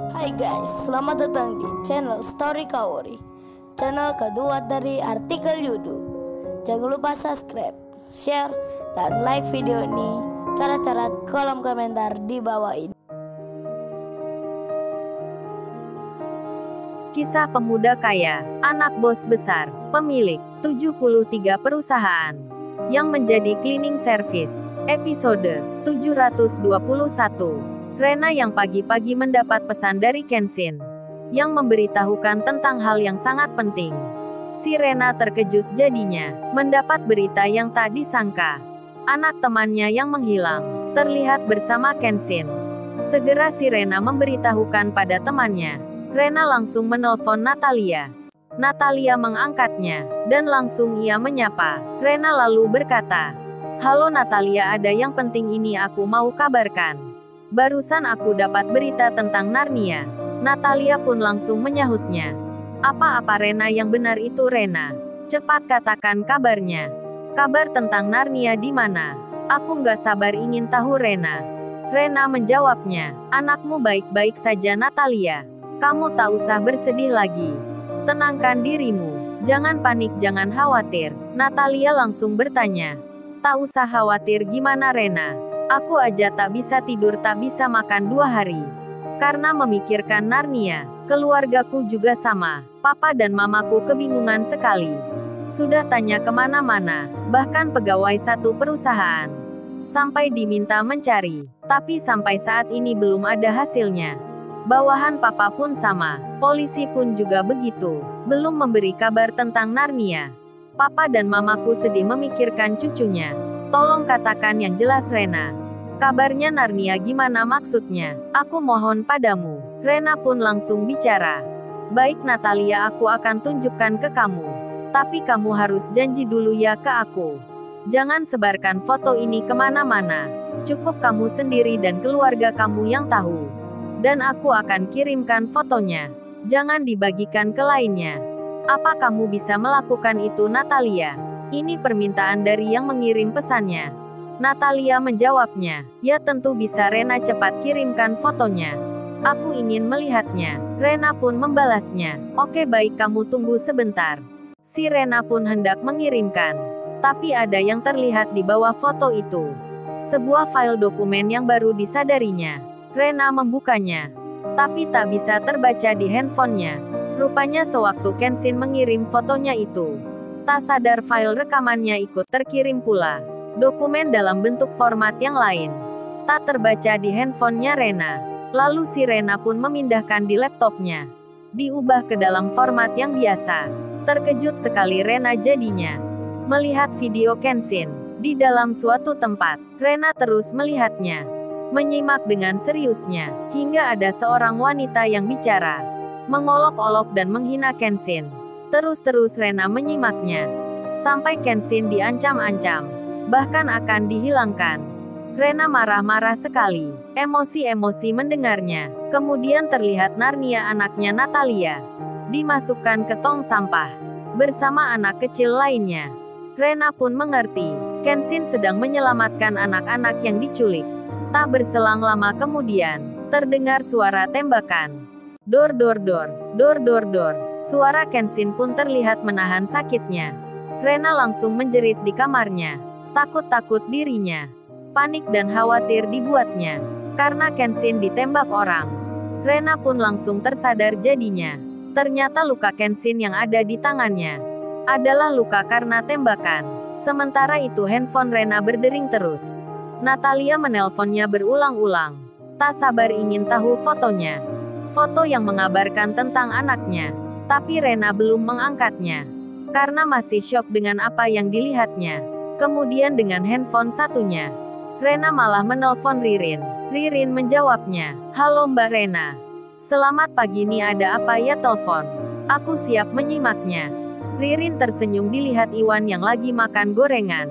Hai guys, selamat datang di channel Story Kaori, channel kedua dari artikel YouTube. Jangan lupa subscribe, share, dan like video ini. Cara-cara kolom komentar di bawah ini. Kisah pemuda kaya, anak bos besar, pemilik 73 perusahaan, yang menjadi cleaning service. Episode 721. Rena yang pagi-pagi mendapat pesan dari Kenshin, yang memberitahukan tentang hal yang sangat penting. Si Rena terkejut jadinya, mendapat berita yang tak disangka. Anak temannya yang menghilang, terlihat bersama Kenshin. Segera si Rena memberitahukan pada temannya. Rena langsung menelpon Natalia. Natalia mengangkatnya, dan langsung ia menyapa. Rena lalu berkata, "Halo Natalia, ada yang penting ini aku mau kabarkan. Barusan aku dapat berita tentang Narnia." Natalia pun langsung menyahutnya. "Apa-apa Rena, yang benar itu Rena. Cepat katakan kabarnya. Kabar tentang Narnia di mana? Aku nggak sabar ingin tahu Rena." Rena menjawabnya, "Anakmu baik-baik saja Natalia. Kamu tak usah bersedih lagi. Tenangkan dirimu. Jangan panik, jangan khawatir." Natalia langsung bertanya, "Tak usah khawatir gimana Rena? Aku aja tak bisa tidur, tak bisa makan 2 hari. Karena memikirkan Narnia. Keluargaku juga sama. Papa dan mamaku kebingungan sekali. Sudah tanya kemana-mana, bahkan pegawai satu perusahaan. Sampai diminta mencari. Tapi sampai saat ini belum ada hasilnya. Bawahan papa pun sama. Polisi pun juga begitu. Belum memberi kabar tentang Narnia. Papa dan mamaku sedih memikirkan cucunya. Tolong katakan yang jelas Rena. Kabarnya Narnia gimana maksudnya? Aku mohon padamu." Rena pun langsung bicara. "Baik Natalia, aku akan tunjukkan ke kamu. Tapi kamu harus janji dulu ya ke aku. Jangan sebarkan foto ini kemana-mana. Cukup kamu sendiri dan keluarga kamu yang tahu. Dan aku akan kirimkan fotonya. Jangan dibagikan ke lainnya. Apa kamu bisa melakukan itu Natalia?" Ini permintaan dari yang mengirim pesannya. Natalia menjawabnya, "Ya tentu bisa Rena, cepat kirimkan fotonya. Aku ingin melihatnya." Rena pun membalasnya, "Oke baik, kamu tunggu sebentar." Si Rena pun hendak mengirimkan. Tapi ada yang terlihat di bawah foto itu. Sebuah file dokumen yang baru disadarinya. Rena membukanya. Tapi tak bisa terbaca di handphonenya. Rupanya sewaktu Kenshin mengirim fotonya itu, tak sadar file rekamannya ikut terkirim pula. Dokumen dalam bentuk format yang lain. Tak terbaca di handphonenya Rena. Lalu si Rena pun memindahkan di laptopnya. Diubah ke dalam format yang biasa. Terkejut sekali Rena jadinya. Melihat video Kenshin di dalam suatu tempat. Rena terus melihatnya. Menyimak dengan seriusnya. Hingga ada seorang wanita yang bicara. Mengolok-olok dan menghina Kenshin. Terus-terus Rena menyimaknya. Sampai Kenshin diancam-ancam. Bahkan akan dihilangkan. Rena marah-marah sekali. Emosi-emosi mendengarnya. Kemudian terlihat Narnia, anaknya Natalia, dimasukkan ke tong sampah. Bersama anak kecil lainnya. Rena pun mengerti. Kenshin sedang menyelamatkan anak-anak yang diculik. Tak berselang lama kemudian, terdengar suara tembakan. Dor dor dor, dor dor dor. Suara Kenshin pun terlihat menahan sakitnya. Rena langsung menjerit di kamarnya. Takut-takut dirinya. Panik dan khawatir dibuatnya. Karena Kenshin ditembak orang. Rena pun langsung tersadar jadinya. Ternyata luka Kenshin yang ada di tangannya adalah luka karena tembakan. Sementara itu handphone Rena berdering terus. Natalia menelponnya berulang-ulang. Tak sabar ingin tahu fotonya. Foto yang mengabarkan tentang anaknya. Tapi Rena belum mengangkatnya. Karena masih syok dengan apa yang dilihatnya. Kemudian dengan handphone satunya, Rena malah menelpon Ririn. Ririn menjawabnya, "Halo Mbak Rena. Selamat pagi, nih ada apa ya telepon? Aku siap menyimaknya." Ririn tersenyum dilihat Iwan yang lagi makan gorengan.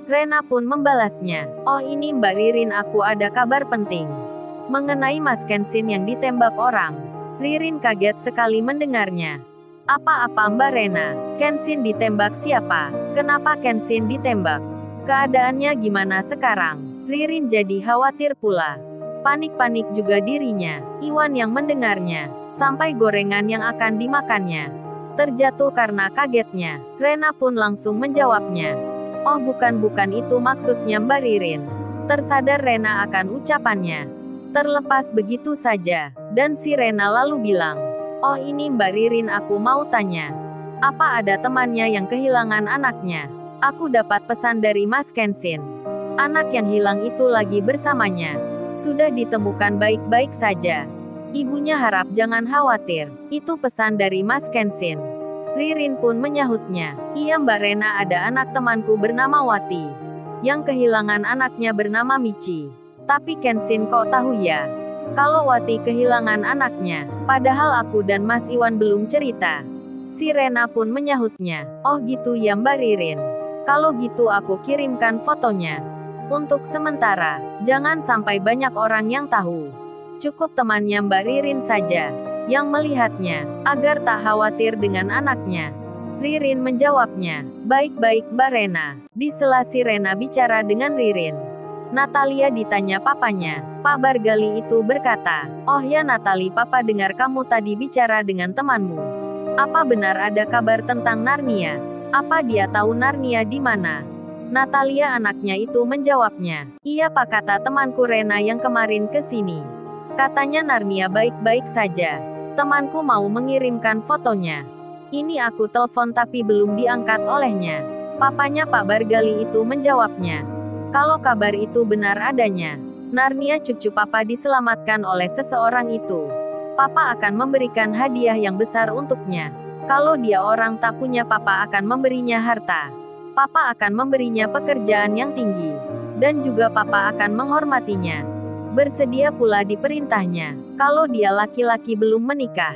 Rena pun membalasnya, "Oh ini Mbak Ririn, aku ada kabar penting. Mengenai Mas Kenshin yang ditembak orang." Ririn kaget sekali mendengarnya. "Apa-apa Mbak Rena? Kenshin ditembak siapa? Kenapa Kenshin ditembak? Keadaannya gimana sekarang?" Ririn jadi khawatir pula. Panik-panik juga dirinya, Iwan yang mendengarnya, sampai gorengan yang akan dimakannya terjatuh karena kagetnya. Rena pun langsung menjawabnya. Oh bukan itu maksudnya Mbak Ririn. Tersadar Rena akan ucapannya. Terlepas begitu saja, dan si Rena lalu bilang, oh ini Mbak Ririn aku mau tanya. Apa ada temannya yang kehilangan anaknya? Aku dapat pesan dari Mas Kensin. Anak yang hilang itu lagi bersamanya. Sudah ditemukan baik-baik saja. Ibunya harap jangan khawatir. Itu pesan dari Mas Kensin. Ririn pun menyahutnya. Iya Mbak Rena ada anak temanku bernama Wati. Yang kehilangan anaknya bernama Michi. Tapi Kensin kok tahu ya? Kalau Wati kehilangan anaknya, padahal aku dan Mas Iwan belum cerita. Si Rena pun menyahutnya. Oh gitu ya Mbak Ririn. Kalau gitu aku kirimkan fotonya. Untuk sementara, jangan sampai banyak orang yang tahu. Cukup temannya Mbak Ririn saja yang melihatnya, agar tak khawatir dengan anaknya. Ririn menjawabnya, baik-baik Mbak Rena. Di sela si Rena bicara dengan Ririn, Natalia ditanya papanya. Pak Bargali itu berkata, oh ya Natali papa dengar kamu tadi bicara dengan temanmu. Apa benar ada kabar tentang Narnia? Apa dia tahu Narnia di mana? Natalia anaknya itu menjawabnya, iya pak kata temanku Rena yang kemarin ke sini. Katanya Narnia baik-baik saja. Temanku mau mengirimkan fotonya. Ini aku telepon tapi belum diangkat olehnya. Papanya Pak Bargali itu menjawabnya. Kalau kabar itu benar adanya, Narnia cucu papa diselamatkan oleh seseorang itu. Papa akan memberikan hadiah yang besar untuknya. Kalau dia orang tak punya papa akan memberinya harta. Papa akan memberinya pekerjaan yang tinggi. Dan juga papa akan menghormatinya. Bersedia pula diperintahnya. Kalau dia laki-laki belum menikah,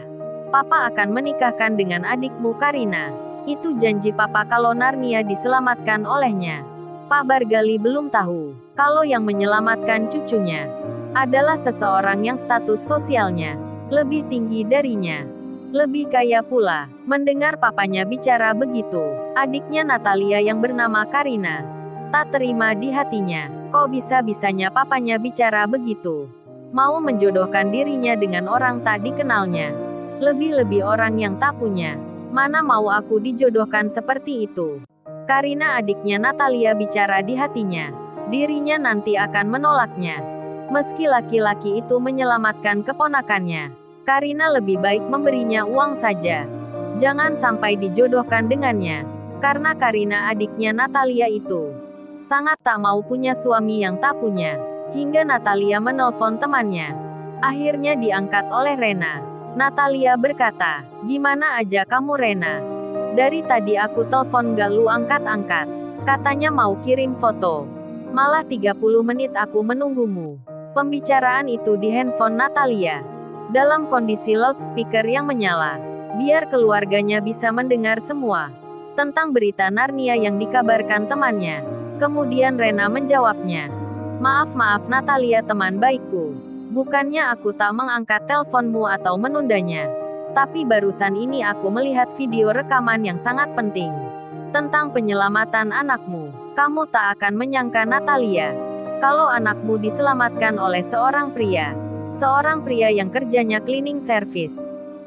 papa akan menikahkan dengan adikmu Karina. Itu janji papa kalau Narnia diselamatkan olehnya. Pak Bargali belum tahu kalau yang menyelamatkan cucunya adalah seseorang yang status sosialnya lebih tinggi darinya. Lebih kaya pula. Mendengar papanya bicara begitu, adiknya Natalia yang bernama Karina tak terima di hatinya. Kok bisa-bisanya papanya bicara begitu? Mau menjodohkan dirinya dengan orang tak dikenalnya. Lebih-lebih orang yang tak punya. Mana mau aku dijodohkan seperti itu? Karina adiknya Natalia bicara di hatinya. Dirinya nanti akan menolaknya. Meski laki-laki itu menyelamatkan keponakannya, Karina lebih baik memberinya uang saja. Jangan sampai dijodohkan dengannya. Karena Karina adiknya Natalia itu sangat tak mau punya suami yang tak punya. Hingga Natalia menelpon temannya. Akhirnya diangkat oleh Rena. Natalia berkata, gimana aja kamu Rena? Dari tadi aku telepon gak lu angkat-angkat. Katanya mau kirim foto. Malah 30 menit aku menunggumu. Pembicaraan itu di handphone Natalia. Dalam kondisi loudspeaker yang menyala. Biar keluarganya bisa mendengar semua. Tentang berita Narnia yang dikabarkan temannya. Kemudian Rena menjawabnya. Maaf Natalia teman baikku. Bukannya aku tak mengangkat teleponmu atau menundanya. Tapi barusan ini aku melihat video rekaman yang sangat penting. Tentang penyelamatan anakmu. Kamu tak akan menyangka Natalia. Kalau anakmu diselamatkan oleh seorang pria. Seorang pria yang kerjanya cleaning service.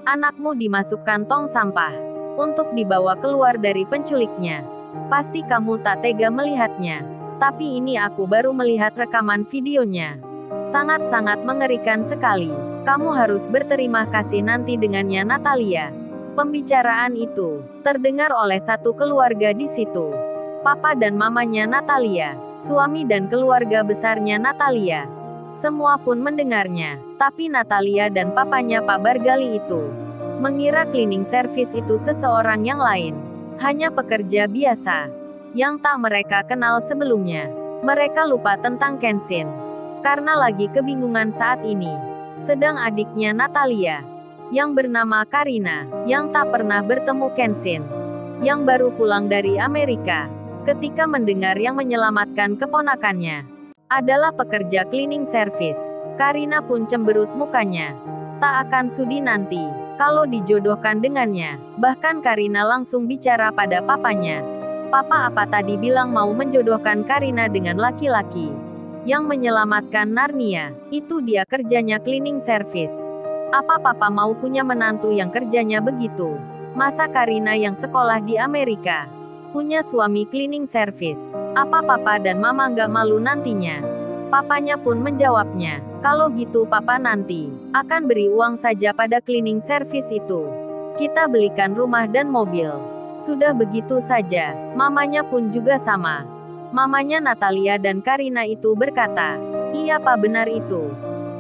Anakmu dimasukkan tong sampah. Untuk dibawa keluar dari penculiknya. Pasti kamu tak tega melihatnya. Tapi ini aku baru melihat rekaman videonya. Sangat-sangat mengerikan sekali. Kamu harus berterima kasih nanti dengannya Natalia. Pembicaraan itu terdengar oleh satu keluarga di situ. Papa dan mamanya Natalia, suami dan keluarga besarnya Natalia. Semua pun mendengarnya. Tapi Natalia dan papanya Pak Bargali itu mengira cleaning service itu seseorang yang lain. Hanya pekerja biasa, yang tak mereka kenal sebelumnya. Mereka lupa tentang Kensin. Karena lagi kebingungan saat ini. Sedang adiknya Natalia, yang bernama Karina, yang tak pernah bertemu Kensin, yang baru pulang dari Amerika. Ketika mendengar yang menyelamatkan keponakannya adalah pekerja cleaning service, Karina pun cemberut mukanya. Tak akan sudi nanti kalau dijodohkan dengannya. Bahkan Karina langsung bicara pada papanya. Papa apa tadi bilang mau menjodohkan Karina dengan laki-laki? yang menyelamatkan Narnia. Itu dia kerjanya cleaning service. Apa papa mau punya menantu yang kerjanya begitu? Masa Karina yang sekolah di Amerika punya suami cleaning service? Apa papa dan mama nggak malu nantinya? Papanya pun menjawabnya, kalau gitu papa nanti akan beri uang saja pada cleaning service itu. Kita belikan rumah dan mobil. Sudah begitu saja. Mamanya pun juga sama. Mamanya Natalia dan Karina itu berkata, iya pak, benar itu.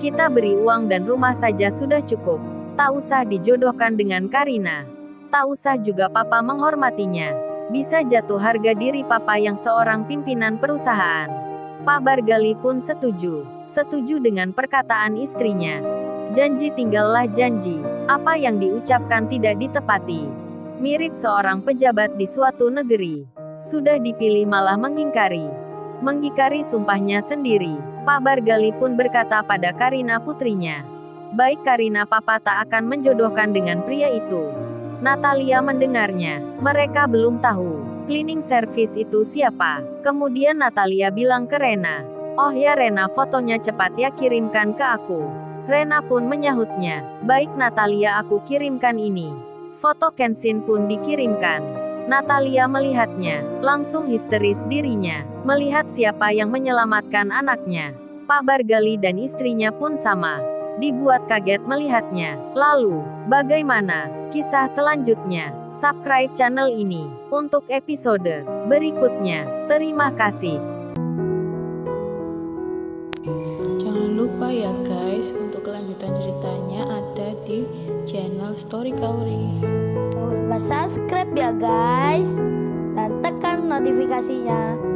Kita beri uang dan rumah saja sudah cukup. Tak usah dijodohkan dengan Karina. Tak usah juga papa menghormatinya. Bisa jatuh harga diri papa yang seorang pimpinan perusahaan. Pak Bargali pun setuju. Setuju dengan perkataan istrinya. Janji tinggallah janji. Apa yang diucapkan tidak ditepati. Mirip seorang pejabat di suatu negeri. Sudah dipilih malah mengingkari. Mengingkari sumpahnya sendiri. Pak Bargali pun berkata pada Karina putrinya. Baik Karina, papa tak akan menjodohkan dengan pria itu. Natalia mendengarnya. Mereka belum tahu cleaning service itu siapa. Kemudian Natalia bilang ke Rena. Oh ya Rena, fotonya cepat ya kirimkan ke aku. Rena pun menyahutnya. Baik Natalia, aku kirimkan ini. Foto Kenshin pun dikirimkan. Natalia melihatnya, langsung histeris dirinya, melihat siapa yang menyelamatkan anaknya. Pak Bargali dan istrinya pun sama. Dibuat kaget melihatnya. Lalu, bagaimana kisah selanjutnya? Subscribe channel ini untuk episode berikutnya. Terima kasih. Jangan lupa ya guys, untuk kelanjutan ceritanya ada di channel Story Kauri. Jangan lupa subscribe ya guys, dan tekan notifikasinya.